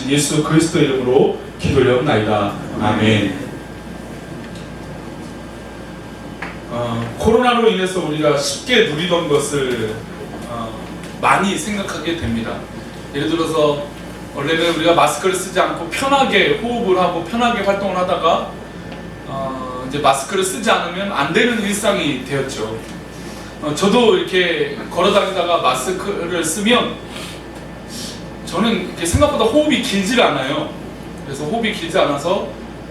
구원하신 예수 그리스도의 이름으로 기도하옵나이다. 아멘. 코로나로 인해서 우리가 쉽게 누리던 것을 많이 생각하게 됩니다. 예를 들어서 원래는 우리가 마스크를 쓰지 않고 편하게 호흡을 하고 편하게 활동을 하다가 이제 마스크를 쓰지 않으면 안 되는 일상이 되었죠. 저도 이렇게 걸어 다니다가 마스크를 쓰면 저는 이렇게 생각보다 호흡이 길지 않아요. 그래서 호흡이 길지 않아서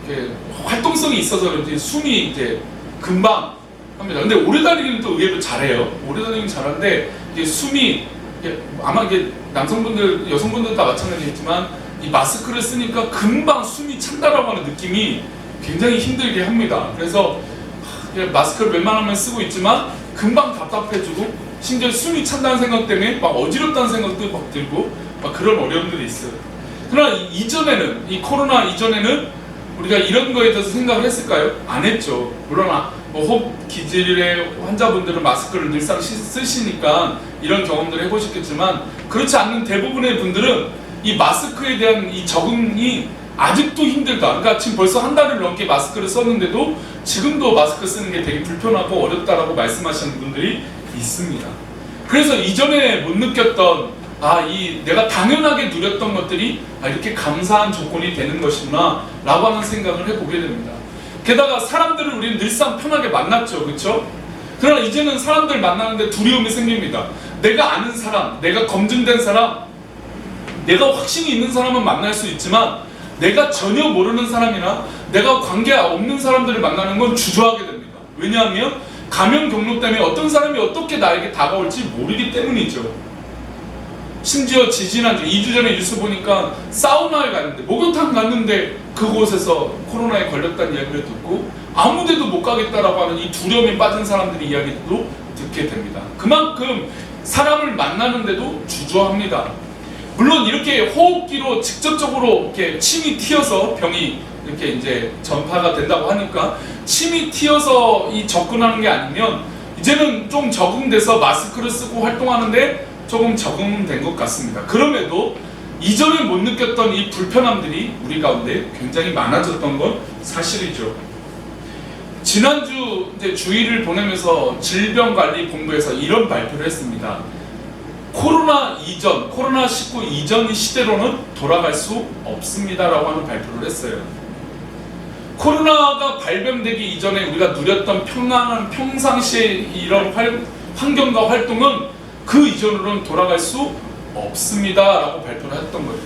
이렇게 활동성이 있어서 그런지 숨이 이제 금방 합니다. 근데 오래 다니기는 또 의외로 잘해요. 오래 다니기는 잘하는데 이게 숨이 아마 이게 남성분들, 여성분들 다 마찬가지겠지만 이 마스크를 쓰니까 금방 숨이 찬다라고 하는 느낌이 굉장히 힘들게 합니다. 그래서 마스크를 웬만하면 쓰고 있지만 금방 답답해지고 심지어 숨이 찬다는 생각 때문에 막 어지럽다는 생각도 막 들고 막 그런 어려움들이 있어요. 그러나 이전에는, 이 코로나 이전에는 우리가 이런 거에 대해서 생각을 했을까요? 안 했죠. 물론 호흡 기질의 환자분들은 마스크를 늘상 쓰시니까 이런 경험들을 해보셨겠지만 그렇지 않는 대부분의 분들은 이 마스크에 대한 이 적응이 아직도 힘들다. 그러니까 지금 벌써 한 달을 넘게 마스크를 썼는데도 지금도 마스크 쓰는 게 되게 불편하고 어렵다라고 말씀하시는 분들이 있습니다. 그래서 이전에 못 느꼈던 내가 당연하게 누렸던 것들이 이렇게 감사한 조건이 되는 것이구나 라고 하는 생각을 해보게 됩니다. 게다가 사람들을 우리는 늘상 편하게 만났죠. 그렇죠? 그러나 이제는 사람들 만나는데 두려움이 생깁니다. 내가 아는 사람, 내가 검증된 사람, 내가 확신이 있는 사람은 만날 수 있지만 내가 전혀 모르는 사람이나 내가 관계 없는 사람들을 만나는 건 주저하게 됩니다. 왜냐하면 감염 경로 때문에 어떤 사람이 어떻게 나에게 다가올지 모르기 때문이죠. 심지어 지지난주 2주 전에 뉴스 보니까 사우나에 갔는데, 목욕탕 갔는데 그곳에서 코로나에 걸렸다는 이야기를 듣고 아무데도 못 가겠다라고 하는 이 두려움에 빠진 사람들의 이야기도 듣게 됩니다. 그만큼 사람을 만나는데도 주저합니다. 물론 이렇게 호흡기로 직접적으로 이렇게 침이 튀어서 병이 이렇게 이제 전파가 된다고 하니까 침이 튀어서 이 접근하는 게 아니면 이제는 좀 적응돼서 마스크를 쓰고 활동하는데 조금 적응된 것 같습니다. 그럼에도 이전에 못 느꼈던 이 불편함들이 우리 가운데 굉장히 많아졌던 건 사실이죠. 지난주 이제 주일을 보내면서 질병관리본부에서 이런 발표를 했습니다. 코로나19 이전 시대로는 돌아갈 수 없습니다라고 하는 발표를 했어요. 코로나가 발병되기 이전에 우리가 누렸던 평안한 평상시의 이런 환경과 활동은 그 이전으로는 돌아갈 수 없습니다라고 발표를 했던 거예요.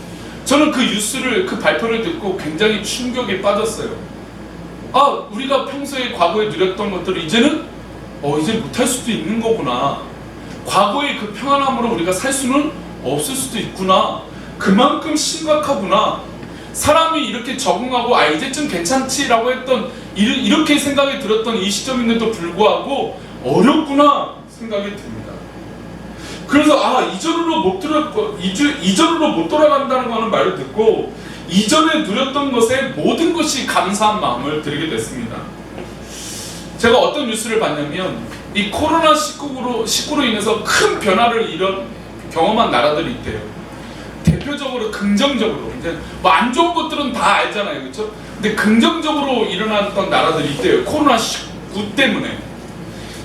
저는 그 발표를 듣고 굉장히 충격에 빠졌어요. 우리가 평소에 과거에 누렸던 것들을 이제는 이제 못할 수도 있는 거구나. 과거의 그 평안함으로 우리가 살 수는 없을 수도 있구나. 그만큼 심각하구나. 사람이 이렇게 적응하고 이제쯤 괜찮지라고 했던 이렇게 생각이 들었던 이 시점인데도 불구하고 어렵구나 생각이 듭니다. 그래서 이전으로 못 돌아간다는 하는 말을 듣고 이전에 누렸던 것에 모든 것이 감사한 마음을 드리게 됐습니다. 제가 어떤 뉴스를 봤냐면 이 코로나19로 인해서 큰 변화를 경험한 나라들이 있대요. 대표적으로 긍정적으로, 이제 안 좋은 것들은 다 알잖아요, 그렇죠? 근데 긍정적으로 일어났던 나라들이 있대요. 코로나19 때문에.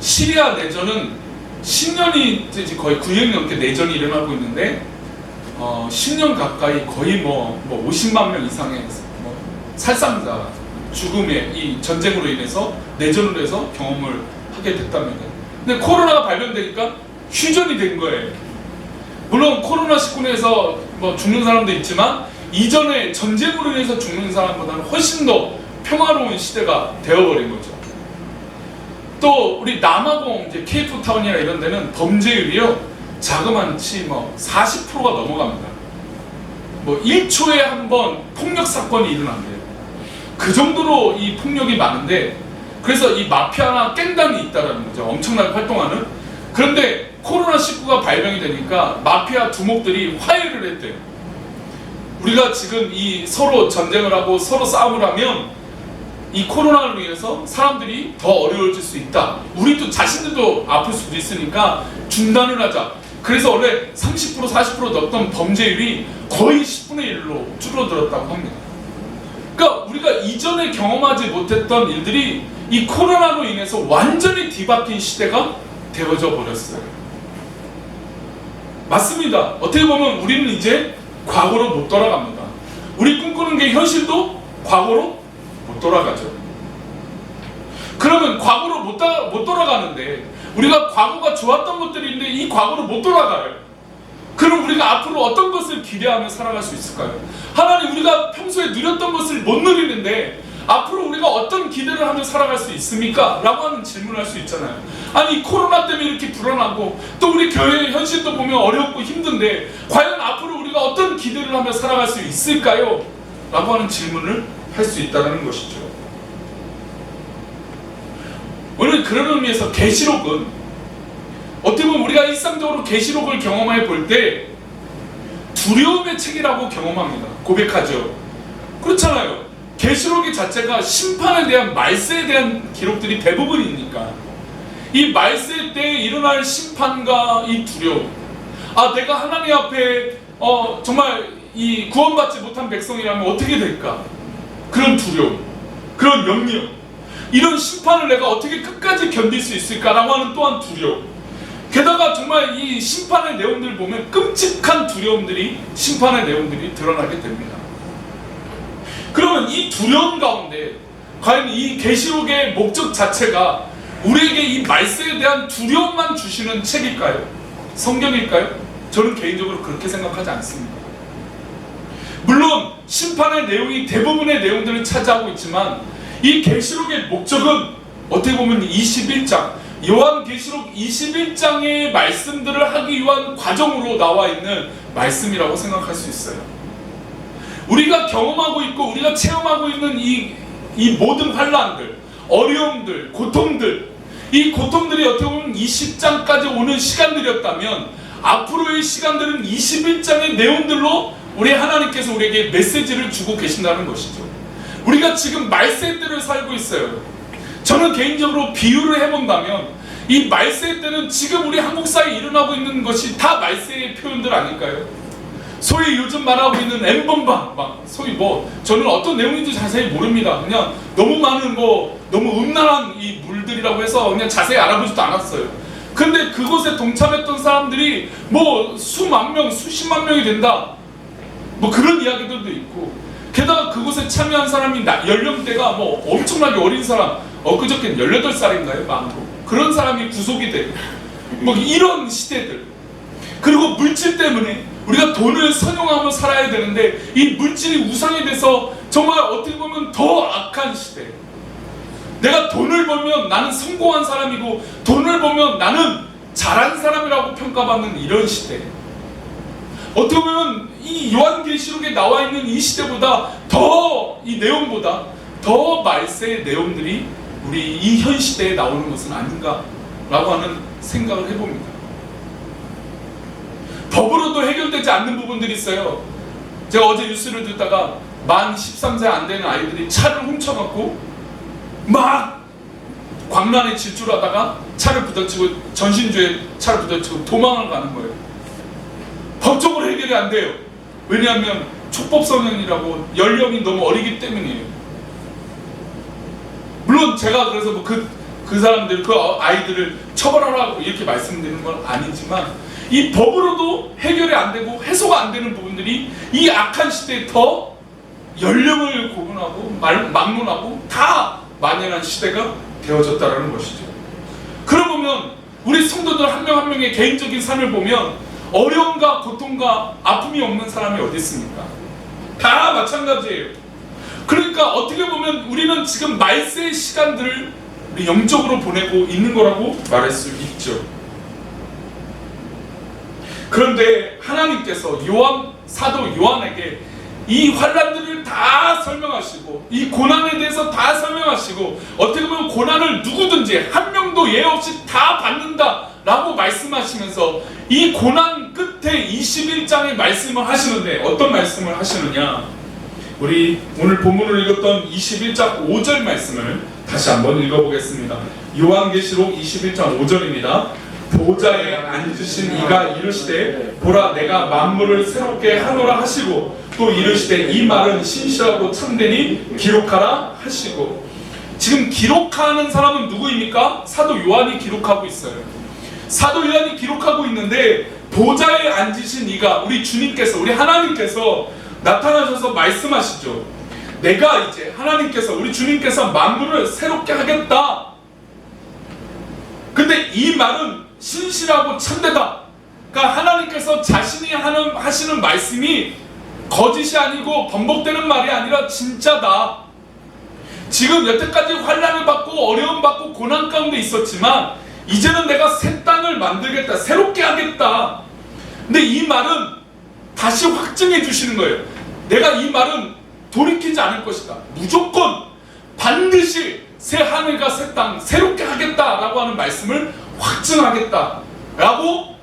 시리아 내전은 10년이 이제 거의 9년 넘게 내전이 일어나고 있는데 10년 가까이 거의 50만 명 이상의 살상자, 죽음의 이 전쟁으로 인해서 내전으로 해서 경험을 하게 됐답니다. 근데 코로나가 발병되니까 휴전이 된 거예요. 물론 코로나19에서 죽는 사람도 있지만 이전에 전쟁으로 인해서 죽는 사람보다는 훨씬 더 평화로운 시대가 되어버린 거죠. 또 우리 남아공 이제 케이프타운이나 이런 데는 범죄율이요 자그만치 40%가 넘어갑니다. 1초에 한 번 폭력 사건이 일어난대요. 그 정도로 이 폭력이 많은데, 그래서 이 마피아나 갱단이 있다라는 거죠. 엄청나게 활동하는. 그런데 코로나19가 발병이 되니까 마피아 두목들이 화해를 했대요. 우리가 지금 서로 전쟁을 하고 서로 싸움을 하면 이 코로나로 인해서 사람들이 더 어려워질 수 있다. 우리도 자신들도 아플 수도 있으니까 중단을 하자. 그래서 원래 30% 40% 넘던 범죄율이 거의 10분의 1로 줄어들었다고 합니다. 그러니까 우리가 이전에 경험하지 못했던 일들이 이 코로나로 인해서 완전히 뒤바뀐 시대가 되어져 버렸어요. 맞습니다. 어떻게 보면 우리는 이제 과거로 못 돌아갑니다. 우리 꿈꾸는 게 현실도 과거로 못 돌아가죠. 그러면 과거로 못 돌아가는데, 우리가 과거가 좋았던 것들이 있는데 이 과거로 못 돌아가요. 그럼 우리가 앞으로 어떤 것을 기대하며 살아갈 수 있을까요? 하나님, 우리가 평소에 누렸던 것을 못 누리는데 앞으로 우리가 어떤 기대를 하며 살아갈 수 있습니까? 라고 하는 질문을 할 수 있잖아요. 아니, 코로나 때문에 이렇게 불안하고 또 우리 교회의 현실도 보면 어렵고 힘든데 과연 앞으로 우리가 어떤 기대를 하며 살아갈 수 있을까요? 라고 하는 질문을 할 수 있다는 것이죠. 오늘 그런 의미에서 계시록은 어떻게 보면 우리가 일상적으로 계시록을 경험해 볼 때 두려움의 책이라고 경험합니다. 고백하죠. 그렇잖아요. 계시록의 자체가 심판에 대한, 말세에 대한 기록들이 대부분이니까 이 말세 때 일어날 심판과 이 두려움, 내가 하나님 앞에 정말 이 구원받지 못한 백성이라면 어떻게 될까? 그런 두려움, 그런 염려, 이런 심판을 내가 어떻게 끝까지 견딜 수 있을까라고 하는 또한 두려움, 게다가 정말 이 심판의 내용들을 보면 끔찍한 두려움들이, 심판의 내용들이 드러나게 됩니다. 그러면 이 두려움 가운데 과연 이 계시록의 목적 자체가 우리에게 이 말세에 대한 두려움만 주시는 책일까요? 성경일까요? 저는 개인적으로 그렇게 생각하지 않습니다. 물론 심판의 내용이 대부분의 내용들을 차지하고 있지만 이 계시록의 목적은 어떻게 보면 21장, 요한계시록 21장의 말씀들을 하기 위한 과정으로 나와 있는 말씀이라고 생각할 수 있어요. 우리가 경험하고 있고 우리가 체험하고 있는 이 모든 환난들, 어려움들, 고통들, 이 고통들이 어떻게 보면 20장까지 오는 시간들이었다면 앞으로의 시간들은 21장의 내용들로 우리 하나님께서 우리에게 메시지를 주고 계신다는 것이죠. 우리가 지금 말세 때를 살고 있어요. 저는 개인적으로 비유를 해본다면 이 말세 때는 지금 우리 한국 사회에 일어나고 있는 것이 다 말세의 표현들 아닐까요? 소위 요즘 말하고 있는 N번방, 소위 저는 어떤 내용인지 자세히 모릅니다. 그냥 너무 많은 너무 음란한 이 물들이라고 해서 그냥 자세히 알아보지도 않았어요. 근데 그곳에 동참했던 사람들이 수만 명, 수십만 명이 된다, 그런 이야기들도 있고, 게다가 그곳에 참여한 사람이 연령대가 엄청나게 어린 사람, 엊그저께는 18살인가요? 많고 그런 사람이 구속이 되고 이런 시대들. 그리고 물질 때문에 우리가 돈을 선용하며 살아야 되는데 이 물질이 우상이 돼서 정말 어떻게 보면 더 악한 시대. 내가 돈을 벌면 나는 성공한 사람이고 돈을 벌면 나는 잘한 사람이라고 평가받는 이런 시대. 어떻게 보면 이 요한계시록에 나와 있는 이 시대보다 이 내용보다 더 말세의 내용들이 우리 이 현 시대에 나오는 것은 아닌가라고 하는 생각을 해봅니다. 법으로도 해결되지 않는 부분들이 있어요. 제가 어제 뉴스를 듣다가 만 13세 안 되는 아이들이 차를 훔쳐갖고 광란에 질주하다가 차를 부딪히고, 전신주에 차를 부딪히고 도망을 가는 거예요. 법적으로 해결이 안 돼요. 왜냐하면 촉법소년이라고 연령이 너무 어리기 때문이에요. 물론 제가 그래서 그 사람들, 그 아이들을 처벌하라고 이렇게 말씀드리는 건 아니지만 이 법으로도 해결이 안 되고 해소가 안 되는 부분들이 이 악한 시대에 더 연령을 고분하고 막론하고 다 만연한 시대가 되어졌다는 것이죠. 그러면 우리 성도들 한 명 한 명의 개인적인 삶을 보면 어려움과 고통과 아픔이 없는 사람이 어디 있습니까? 다 마찬가지예요. 그러니까 어떻게 보면 우리는 지금 말세의 시간들을 우리 영적으로 보내고 있는 거라고 말할 수 있죠. 그런데 하나님께서 사도 요한에게 이 환난들을 다 설명하시고 이 고난에 대해서 다 설명하시고 어떻게 보면 고난을 누구든지 한 명도 예 없이 다 받는다 라고 말씀하시면서 이 고난 끝에 21장의 말씀을 하시는데 어떤 말씀을 하시느냐, 우리 오늘 본문을 읽었던 21장 5절 말씀을 다시 한번 읽어보겠습니다. 요한계시록 21장 5절입니다. 보좌에 앉으신 이가 이르시되 보라 내가 만물을 새롭게 하노라 하시고 또 이르시되 이 말은 신실하고 참되니 기록하라 하시고. 지금 기록하는 사람은 누구입니까? 사도 요한이 기록하고 있어요. 사도 요한이 기록하고 있는데 보좌에 앉으신 이가 우리 주님께서, 우리 하나님께서 나타나셔서 말씀하시죠. 내가 이제 하나님께서, 우리 주님께서 만물을 새롭게 하겠다. 근데 이 말은 신실하고 참되다. 그러니까 하나님께서 자신이 하시는 말씀이 거짓이 아니고 번복되는 말이 아니라 진짜다. 지금 여태까지 환난을 받고 어려움 받고 고난 가운데 있었지만 이제는 내가 새 땅을 만들겠다, 새롭게 하겠다. 근데 이 말은 다시 확증해 주시는 거예요. 내가 이 말은 돌이키지 않을 것이다. 무조건 반드시 새 하늘과 새 땅 새롭게 하겠다라고 하는 말씀을 확증하겠다라고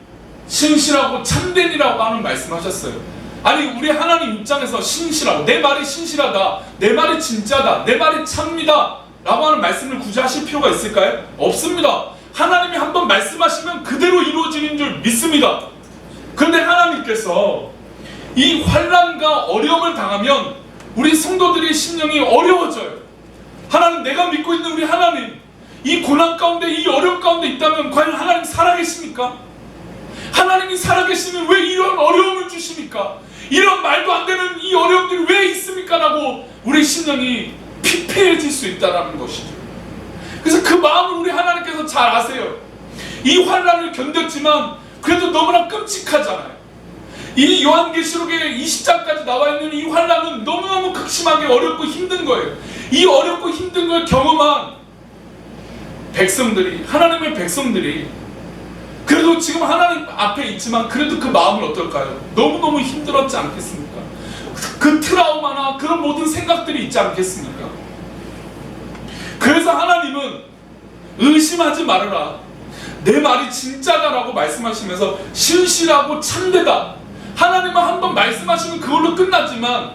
신실하고 참된이라고 하는 말씀하셨어요. 아니 우리 하나님 입장에서 신실하고 내 말이 신실하다, 내 말이 진짜다, 내 말이 참이다 라고 하는 말씀을 굳이 하실 필요가 있을까요? 없습니다. 하나님이 한번 말씀하시면 그대로 이루어지는 줄 믿습니다. 그런데 하나님께서 이 환난과 어려움을 당하면 우리 성도들의 심령이 어려워져요. 하나님, 내가 믿고 있는 우리 하나님, 이 고난 가운데, 이 어려움 가운데 있다면 과연 하나님 살아계십니까? 하나님이 살아계시면 왜 이런 어려움을 주십니까? 이런 말도 안 되는 이 어려움들이 왜 있습니까? 라고 우리 심령이 피폐해질 수 있다는 것이죠. 그래서 그 마음을 우리 하나님께서 잘 아세요. 이 환난을 견뎠지만 그래도 너무나 끔찍하잖아요. 이 요한계시록의 20장까지 나와 있는 이 환난은 너무너무 극심하게 어렵고 힘든 거예요. 이 어렵고 힘든 걸 경험한 백성들이, 하나님의 백성들이 그래도 지금 하나님 앞에 있지만 그래도 그 마음은 어떨까요? 너무너무 힘들었지 않겠습니까? 그 트라우마나 그런 모든 생각들이 있지 않겠습니까? 그래서 하나님은 의심하지 말아라, 내 말이 진짜다라고 말씀하시면서 신실하고 참되다. 하나님은 한번 말씀하시면 그걸로 끝나지만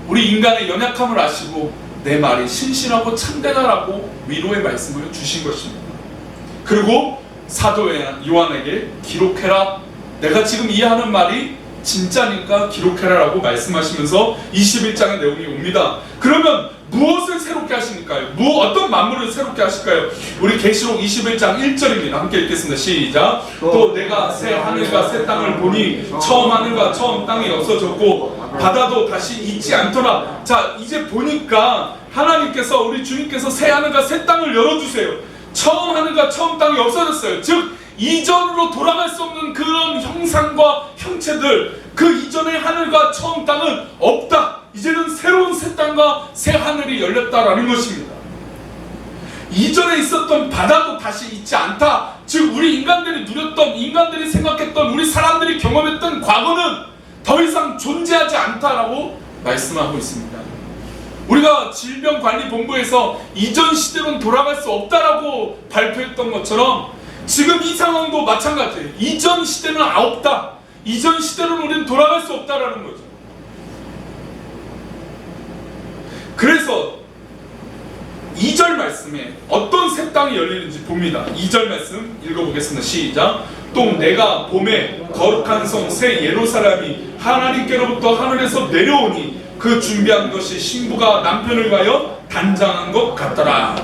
우리 인간의 연약함을 아시고 내 말이 신실하고 참되다라고 위로의 말씀을 주신 것입니다. 그리고 사도 요한에게 기록해라, 내가 지금 이해하는 말이 진짜니까 기록해라 라고 말씀하시면서 21장의 내용이 옵니다. 그러면 무엇을 새롭게 하십니까요? 어떤 만물을 새롭게 하실까요? 우리 계시록 21장 1절입니다. 함께 읽겠습니다. 시작. 또 내가 새 하늘과 새 땅을 보니 처음 하늘과 처음 땅이 없어졌고 바다도 다시 있지 않더라. 자, 이제 보니까 하나님께서, 우리 주님께서 새 하늘과 새 땅을 열어주세요. 처음 하늘과 처음 땅이 없어졌어요. 즉 이전으로 돌아갈 수 없는 그런 형상과 형체들, 그 이전의 하늘과 처음 땅은 없다. 이제는 새로운 새 땅과 새 하늘이 열렸다라는 것입니다. 이전에 있었던 바다도 다시 있지 않다. 즉 우리 인간들이 누렸던, 인간들이 생각했던, 우리 사람들이 경험했던 과거는 더 이상 존재하지 않다라고 말씀하고 있습니다. 우리가 질병관리본부에서 이전 시대로는 돌아갈 수 없다라고 발표했던 것처럼 지금 이 상황도 마찬가지예요. 이전 시대는 없다. 이전 시대로는 우리는 돌아갈 수 없다라는 거죠. 그래서 2절 말씀에 어떤 새 땅이 열리는지 봅니다. 2절 말씀 읽어보겠습니다. 시작. 또 내가 봄에 거룩한 성 새 예루살렘이 하나님께로부터 하늘에서 내려오니 그 준비한 것이 신부가 남편을 위하여 단장한 것 같더라.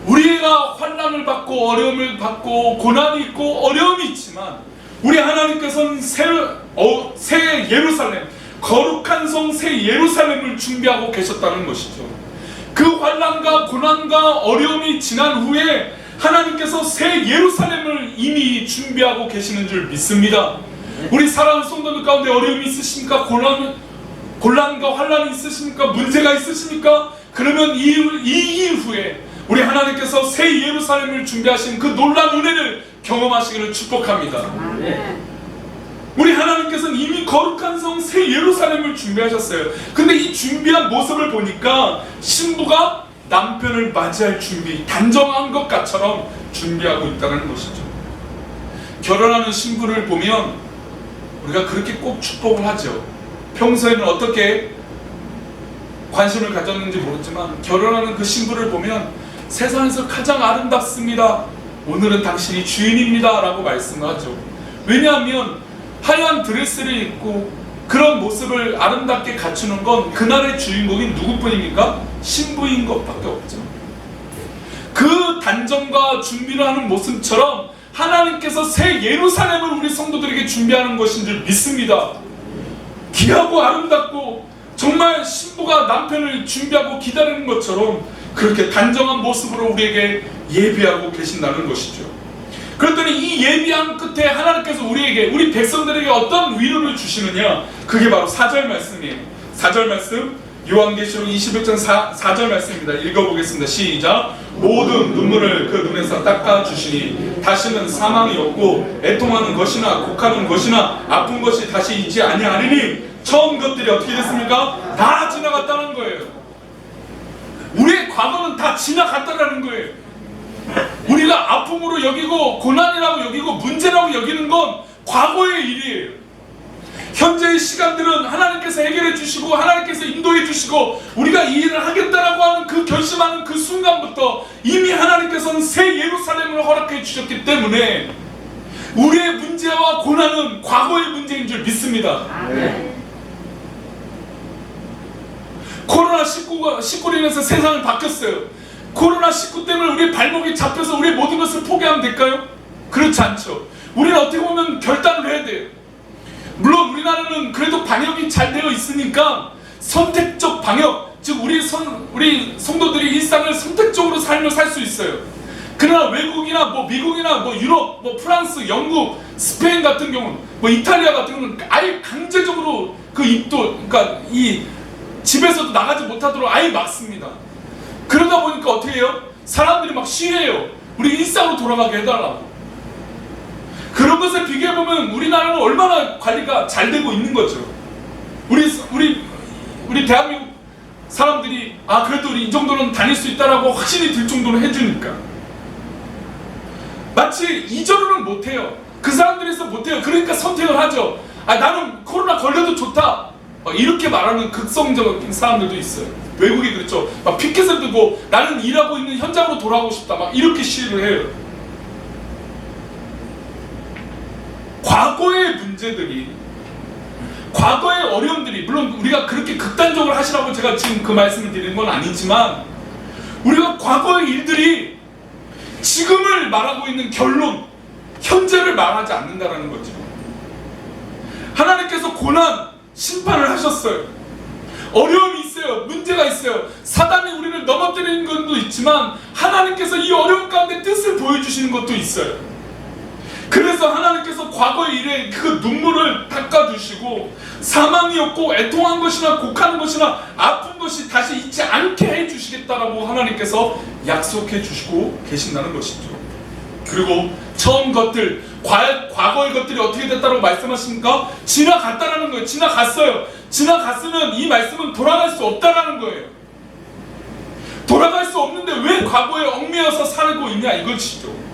우리가 환난을 받고 어려움을 받고 고난이 있고 어려움이 있지만 우리 하나님께서는 새 예루살렘, 거룩한 성 새 예루살렘을 준비하고 계셨다는 것이죠. 그 환난과 고난과 어려움이 지난 후에 하나님께서 새 예루살렘을 이미 준비하고 계시는 줄 믿습니다. 우리 사랑하는 성도들 가운데 어려움이 있으십니까? 곤란과 환난이 있으십니까? 문제가 있으십니까? 그러면 이 이후에 우리 하나님께서 새 예루살렘을 준비하신 그 놀라운 은혜를 경험하시기를 축복합니다. 우리 하나님께서는 이미 거룩한 성 새 예루살렘을 준비하셨어요. 근데 이 준비한 모습을 보니까 신부가 남편을 맞이할 준비, 단정한 것처럼 준비하고 있다는 것이죠. 결혼하는 신부를 보면 우리가 그렇게 꼭 축복을 하죠. 평소에는 어떻게 관심을 가졌는지 모르지만 결혼하는 그 신부를 보면 세상에서 가장 아름답습니다, 오늘은 당신이 주인입니다 라고 말씀하죠. 왜냐하면 하얀 드레스를 입고 그런 모습을 아름답게 갖추는 건 그날의 주인공이 누구뿐입니까? 신부인 것밖에 없죠. 그 단정과 준비를 하는 모습처럼 하나님께서 새 예루살렘을 우리 성도들에게 준비하는 것인 줄 믿습니다. 귀하고 아름답고 정말 신부가 남편을 준비하고 기다리는 것처럼 그렇게 단정한 모습으로 우리에게 예비하고 계신다는 것이죠. 그랬더니 이 예비한 끝에 하나님께서 우리 백성들에게 어떤 위로를 주시느냐, 그게 바로 4절 말씀이에요. 4절 말씀, 요한계시록 21장 4절 말씀입니다. 읽어보겠습니다. 시작. 모든 눈물을 그 눈에서 닦아주시니 다시는 사망이 없고 애통하는 것이나 곡하는 것이나 아픈 것이 다시 있지 아니하리니. 처음 것들이 어떻게 됐습니까? 다 지나갔다는 거예요. 우리의 과거는 다 지나갔다라는 거예요. 우리가 아픔으로 여기고 고난이라고 여기고 문제라고 여기는 건 과거의 일이에요. 현재의 시간들은 하나님께서 해결해 주시고 하나님께서 인도해 주시고 우리가 이 일을 하겠다라고 하는 그 결심하는 그 순간부터 이미 하나님께서는 새 예루살렘을 허락해 주셨기 때문에 우리의 문제와 고난은 과거의 문제인 줄 믿습니다. 코로나19로 인해서 세상을 바뀌었어요. 코로나19 때문에 우리의 발목이 잡혀서 우리의 모든 것을 포기하면 될까요? 그렇지 않죠. 우리는 어떻게 보면 결단을 해야 돼요. 물론 우리나라는 그래도 방역이 잘 되어 있으니까 선택적 방역, 즉 우리 성도들이 일상을 선택적으로 삶을 살 수 있어요. 그러나 외국이나 미국이나 유럽, 프랑스, 영국, 스페인 같은 경우는 이탈리아 같은 경우는 아예 강제적으로 그러니까 이 집에서도 나가지 못하도록 아예 막습니다. 그러다 보니까 어떻게 해요? 사람들이 막 시위해요. 우리 일상으로 돌아가게 해달라고. 그런 것에 비교해보면 우리나라는 얼마나 관리가 잘 되고 있는 거죠. 우리 대한민국 사람들이 그래도 우리 이 정도는 다닐 수 있다라고 확신이 들 정도로 해주니까. 마치 이전으로는 못해요. 그 사람들에서 못해요. 그러니까 선택을 하죠. 나는 코로나 걸려도 좋다. 이렇게 말하는 극성적인 사람들도 있어요. 외국이 그렇죠. 막 피켓을 들고 나는 일하고 있는 현장으로 돌아가고 싶다. 막 이렇게 시위를 해요. 과거의 문제들이, 과거의 어려움들이, 물론 우리가 그렇게 극단적으로 하시라고 제가 지금 그 말씀을 드리는 건 아니지만 우리가 과거의 일들이 지금을 말하고 있는 결론, 현재를 말하지 않는다는 거죠. 하나님께서 고난, 심판을 하셨어요. 어려움이 있어요. 문제가 있어요. 사단이 우리를 넘어뜨리는 것도 있지만 하나님께서 이 어려움 가운데 뜻을 보여주시는 것도 있어요. 그래서 하나님께서 과거의 일에 그 눈물을 닦아주시고 사망이 없고 애통한 것이나 곡하는 것이나 아픈 것이 다시 있지 않게 해주시겠다라고 하나님께서 약속해 주시고 계신다는 것이죠. 그리고 처음 것들, 과거의 것들이 어떻게 됐다고 말씀하십니까? 지나갔다라는 거예요. 지나갔어요. 지나갔으면 이 말씀은 돌아갈 수 없다라는 거예요. 돌아갈 수 없는데 왜 과거에 얽매여서 살고 있냐 이것이죠.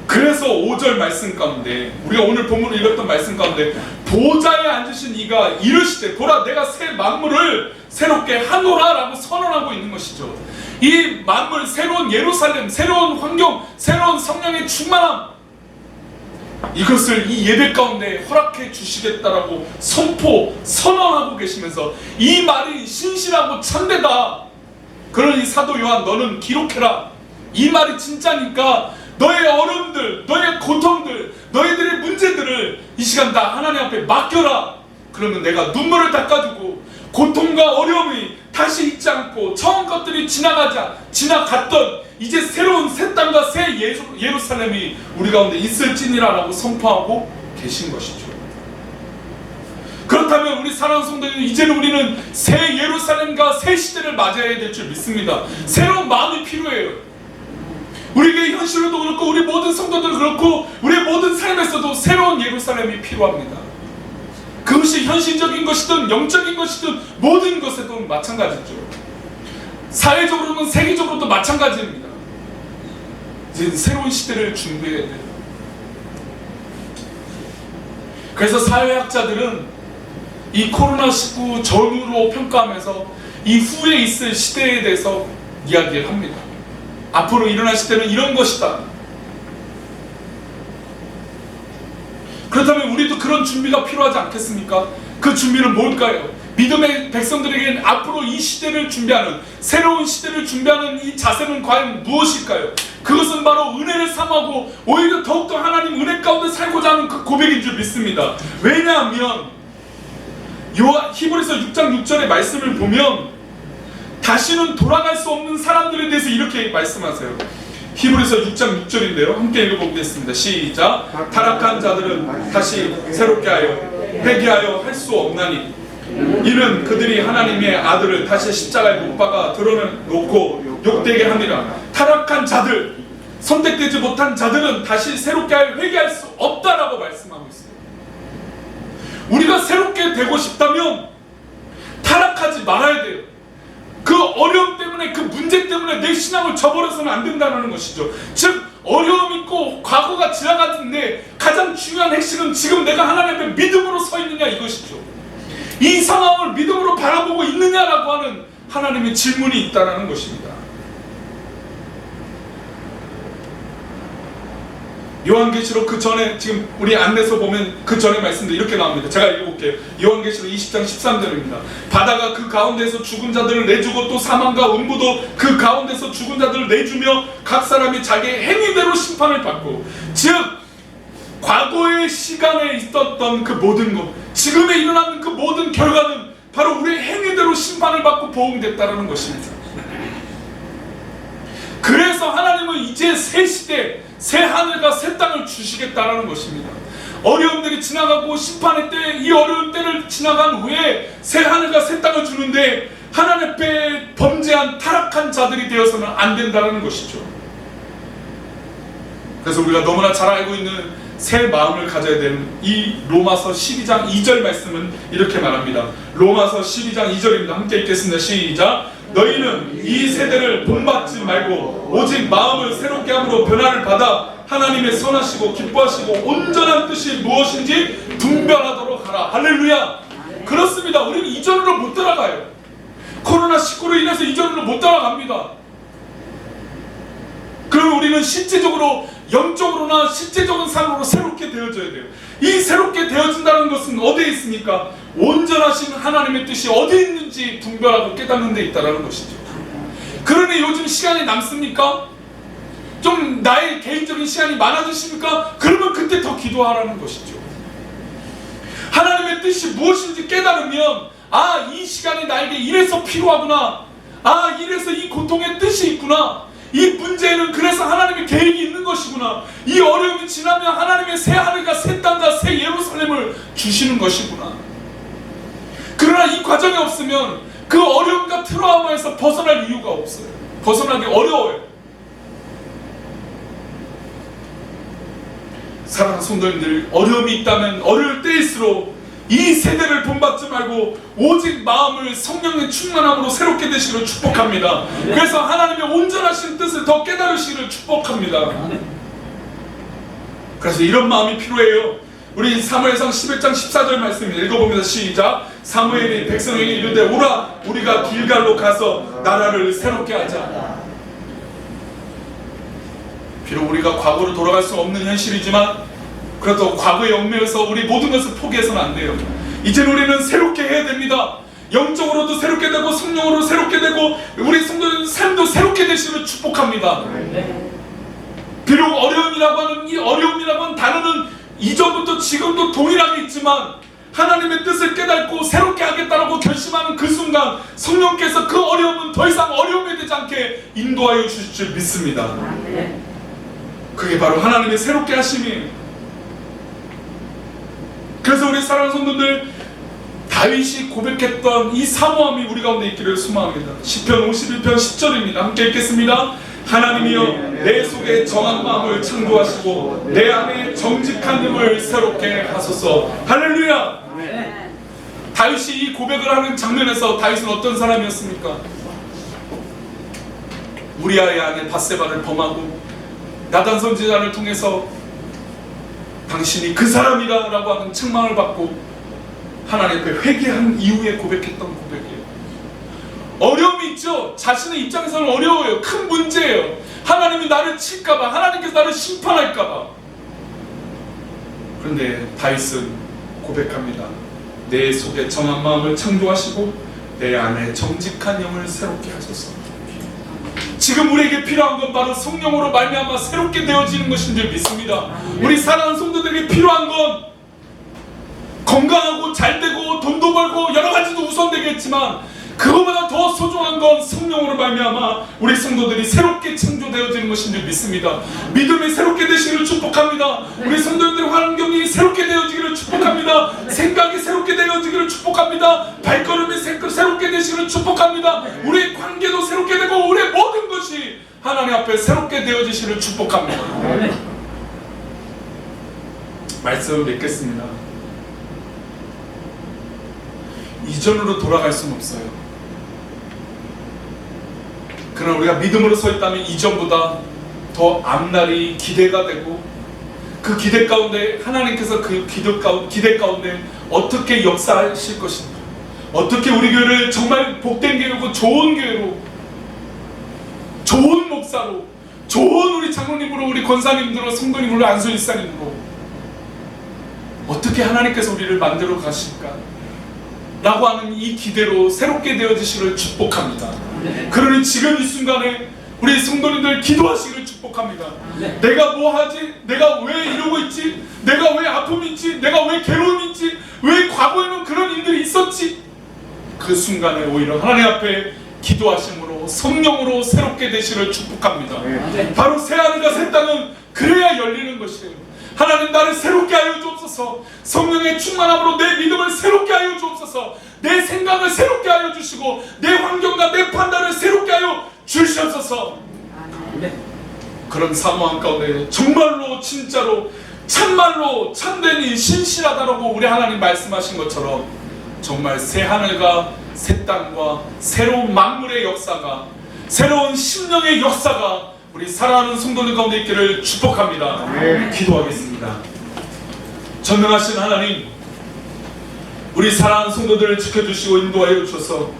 그래서 5절 말씀 가운데, 우리가 오늘 본문을 읽었던 말씀 가운데 보좌에 앉으신 이가 이르시되 보라 내가 새 만물을 새롭게 하노라 라고 선언하고 있는 것이죠. 이 만물, 새로운 예루살렘, 새로운 환경, 새로운 성령의 충만함, 이것을 이 예배 가운데 허락해 주시겠다라고 선언하고 계시면서 이 말이 신실하고 참되다. 그러니 사도 요한 너는 기록해라. 이 말이 진짜니까 너의 어려움들, 너의 고통들, 너희들의 문제들을 이 시간 다 하나님 앞에 맡겨라. 그러면 내가 눈물을 닦아주고 고통과 어려움이 다시 있지 않고 처음 것들이 지나갔던 이제 새로운 새 땅과 새 예루살렘이 우리 가운데 있을지니라라고 선포하고 계신 것이죠. 그렇다면 우리 사랑하는 성도들, 이제는 우리는 새 예루살렘과 새 시대를 맞이해야 될 줄 믿습니다. 새로운 마음이 필요해요. 우리에게 현실로도 그렇고 우리 모든 성도들 그렇고 우리의 모든 삶에서도 새로운 예루살렘이 필요합니다. 그것이 현실적인 것이든 영적인 것이든 모든 것에도 마찬가지죠. 사회적으로는 세계적으로도 마찬가지입니다. 이제 새로운 시대를 준비해야 돼요. 그래서 사회학자들은 이 코로나19 전후로 평가하면서 이 후에 있을 시대에 대해서 이야기를 합니다. 앞으로 일어날 시대는 이런 것이다. 그렇다면 우리도 그런 준비가 필요하지 않겠습니까? 그 준비는 뭘까요? 믿음의 백성들에게는 앞으로 이 시대를 준비하는, 새로운 시대를 준비하는 이 자세는 과연 무엇일까요? 그것은 바로 은혜를 삼하고 오히려 더욱더 하나님 은혜 가운데 살고자 하는 그 고백인 줄 믿습니다. 왜냐하면 히브리서 6장 6절의 말씀을 보면 다시는 돌아갈 수 없는 사람들에 대해서 이렇게 말씀하세요. 히브리서 6장 6절인데요. 함께 읽어보겠습니다. 시작. 타락한 자들은 다시 새롭게 하여 회개하여 할 수 없나니 이는 그들이 하나님의 아들을 다시 십자가에 못 박아 드러내놓고 욕되게 합니다. 타락한 자들, 선택되지 못한 자들은 다시 새롭게 회개할 수 없다라고 말씀하고 있어요. 우리가 새롭게 되고 싶다면 타락하지 말아야 돼요. 그 어려움 때문에, 그 문제 때문에 내 신앙을 저버려서는 안 된다는 것이죠. 즉 어려움 있고 과거가 지나갔는데 가장 중요한 핵심은 지금 내가 하나님 앞에 믿음으로 서 있느냐 이것이죠. 이 상황을 믿음으로 바라보고 있느냐라고 하는 하나님의 질문이 있다는 것입니다. 요한계시록 그 전에 지금 우리 안내서 보면 그 전에 말씀도 이렇게 나옵니다. 제가 읽어볼게요. 요한계시록 20장 13절입니다. 바다가 그 가운데서 죽은 자들을 내주고 또 사망과 음부도 그 가운데서 죽은 자들을 내주며 각 사람이 자기의 행위대로 심판을 받고, 즉 과거의 시간에 있었던 그 모든 것, 지금에 일어나는 그 모든 결과는 바로 우리의 행위대로 심판을 받고 보응됐다는 것입니다. 그래서 하나님은 이제 새 시대, 새 하늘과 새 땅을 주시겠다라는 것입니다. 어려움들이 지나가고 심판의 때, 이 어려운 때를 지나간 후에 새 하늘과 새 땅을 주는데 하나님 앞에 범죄한 타락한 자들이 되어서는 안 된다는 것이죠. 그래서 우리가 너무나 잘 알고 있는 새 마음을 가져야 되는 이 로마서 12장 2절 말씀은 이렇게 말합니다. 로마서 12장 2절입니다. 함께 읽겠습니다. 시작. 너희는 이 세대를 본받지 말고 오직 마음을 새롭게 함으로 변화를 받아 하나님의 선하시고 기뻐하시고 온전한 뜻이 무엇인지 분별하도록 하라. 할렐루야. 그렇습니다. 우리는 이전으로 못 따라가요. 코로나19로 인해서 이전으로 못 따라갑니다. 그러면 우리는 실제적으로, 영적으로나 실제적인 삶으로 새롭게 되어져야 돼요. 이 새롭게 되어진다는 것은 어디에 있습니까? 온전하신 하나님의 뜻이 어디에 있는지 분별하고 깨닫는 데 있다는 것이죠. 그러니 요즘 시간이 남습니까? 좀 나의 개인적인 시간이 많아지십니까? 그러면 그때 더 기도하라는 것이죠. 하나님의 뜻이 무엇인지 깨달으면, 아, 이 시간이 나에게 이래서 필요하구나, 아, 이래서 이 고통의 뜻이 있구나, 이 문제에는 그래서 하나님의 계획이 있는 것이구나, 이 어려움이 지나면 하나님의 새 하늘과 새 땅과 새 예루살렘을 주시는 것이구나. 그러나 이 과정이 없으면 그 어려움과 트라우마에서 벗어날 이유가 없어요. 벗어나기 어려워요. 사랑하는 성도님들, 어려움이 있다면 어려울 때일수록 이 세대를 본받지 말고 오직 마음을 성령의 충만함으로 새롭게 되시기를 축복합니다. 그래서 하나님의 온전하신 뜻을 더 깨달으시기를 축복합니다. 그래서 이런 마음이 필요해요. 우리 사무엘상 11장 14절 말씀입니다. 읽어봅니다. 시작. 사무엘이 백성에게 이르되 오라, 우리가 길갈로 가서 나라를 새롭게 하자. 비록 우리가 과거로 돌아갈 수 없는 현실이지만, 그렇다고 과거에 얽매여서 우리 모든 것을 포기해서는 안 돼요. 이제는 우리는 새롭게 해야 됩니다. 영적으로도 새롭게 되고 성령으로 새롭게 되고 우리 성도의 삶도 새롭게 되시기를 축복합니다. 비록 어려움이라고 하는 이 어려움이라고 하는 단어는 이전부터 지금도 동일하게 있지만, 하나님의 뜻을 깨닫고 새롭게 하겠다라고 결심하는 그 순간 성령께서 그 어려움은 더 이상 어려움이 되지 않게 인도하여 주실 줄 믿습니다. 그게 바로 하나님의 새롭게 하심이에요. 그래서 우리 사랑하는 성도들, 다윗이 고백했던 이 사모함이 우리 가운데 있기를 소망합니다. 시편 51편 10절입니다. 함께 읽겠습니다. 하나님이여, 내 속에 정한 마음을 창조하시고 내 안에 정직한 힘을 새롭게 하소서. 할렐루야. 다윗이 이 고백을 하는 장면에서 다윗은 어떤 사람이었습니까? 우리아의 아내 밧세바를 범하고 나단 선지자를 통해서 당신이 그 사람이다 라고 하는 책망을 받고 하나님 앞에 회개한 이후에 고백했던 고백이에요. 어려워요. 자신의 입장에서는 어려워요. 큰 문제예요. 하나님이 나를 칠까봐, 하나님께서 나를 심판할까봐. 그런데 다윗은 고백합니다. 내 속에 정한 마음을 창조하시고 내 안에 정직한 영을 새롭게 하소서. 지금 우리에게 필요한 건 바로 성령으로 말미암아 새롭게 되어지는 것인 줄 믿습니다. 우리 사랑하는 성도들에게 필요한 건 건강하고 잘되고 돈도 벌고 여러 가지도 우선되겠지만 그것보다 더 소중한 건 성령으로 말미암아 우리 성도들이 새롭게 창조되어지는 것인 줄 믿습니다. 믿음이 새롭게 되시기를 축복합니다. 우리 성도들의 환경이 새롭게 되어지기를 축복합니다. 생각이 새롭게 되어지기를 축복합니다. 발걸음이 새롭게 되시기를 축복합니다. 우리의 관계도 새롭게 되고 우리의 모든 것이 하나님 앞에 새롭게 되어지시기를 축복합니다. 말씀을 맺겠습니다. 이전으로 돌아갈 수는 없어요. 그러나 우리가 믿음으로 서 있다면 이전보다 더 앞날이 기대가 되고 그 기대 가운데 하나님께서 그 기대 가운데 어떻게 역사하실 것인가, 어떻게 우리 교회를 정말 복된 교회고 좋은 교회로, 좋은 목사로, 좋은 우리 장로님으로, 우리 권사님들로, 성도님으로, 안수일사님으로 어떻게 하나님께서 우리를 만들어 가실까 라고 하는 이 기대로 새롭게 되어지시기를 축복합니다. 그러니 지금 이 순간에 우리 성도님들 기도하시기를 축복합니다. 내가 뭐 하지? 내가 왜 이러고 있지? 내가 왜 아픔이 있지? 내가 왜 괴로움이 있지? 왜 과거에는 그런 일들이 있었지? 그 순간에 오히려 하나님 앞에 기도하심으로 성령으로 새롭게 되시기를 축복합니다. 바로 새하늘과 새 땅은 그래야 열리는 것이에요. 하나님, 나를 새롭게 하여 주옵소서. 성령의 충만함으로 내 믿음을 새롭게 하여 주옵소서. 내 생각을 새롭게 하여 주시고 내 환경과 내 판단을 새롭게 하여 주시옵소서. 그런 사모함 가운데 정말로 진짜로 참말로 참되니 신실하다라고 우리 하나님 말씀하신 것처럼 정말 새 하늘과 새 땅과 새로운 만물의 역사가, 새로운 심령의 역사가 우리 사랑하는 성도들 가운데 있기를 축복합니다. 기도하겠습니다. 전능하신 하나님, 우리 사랑하는 성도들을 지켜주시고 인도하여 주셔서